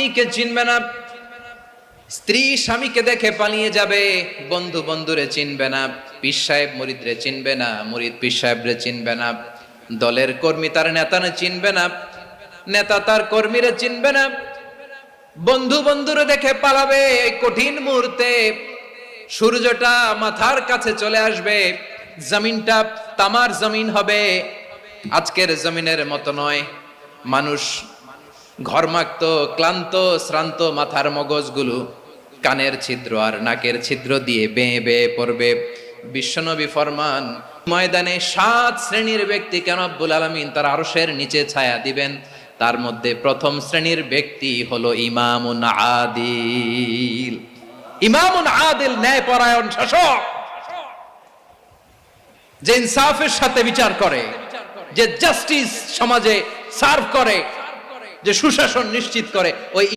স্বামীকে চিনবে না, স্ত্রী স্বামীকে দেখে পালিয়ে যাবে, বন্ধু বন্ধুরে চিনবে না, পীর সাহেব মুরিদরে চিনবে না, মুরিদ পীর সাহেবরে চিনবে না, দলের কর্মী তার নেতারে চিনবে না, নেতা তার কর্মীরে চিনবে না, বন্ধু বন্ধুরে দেখে পালাবে। এই কঠিন মুহূর্তে সূর্যটা মাথার কাছে চলে আসবে, জমিনটা তামার জমিন হবে। আজকের জমিনের মতো নয়, মানুষ ঘর্মাক্ত, ক্লান্ত, শ্রান্ত মাথার মগজগুলো কানের ছিদ্র আর নাকের ছিদ্র দিয়ে বেয়ে বেয়ে পড়বে। বিশ্বনবী ফরমান, ময়দানে 7 শ্রেণীর ব্যক্তিকে রব্বুল আলামিন তার আরশের নিচে ছায়া দিবেন। তার মধ্যে প্রথম শ্রেণীর ব্যক্তি হলো ইমামুন আদিল। ইমামুন আদিল, ন্যায়পরায়ণ শাসক, যে ইনসাফের সাথে বিচার করে, যে জাস্টিস সমাজে সার্ভ করে, যে সুশাসন নিশ্চিত করে, ওই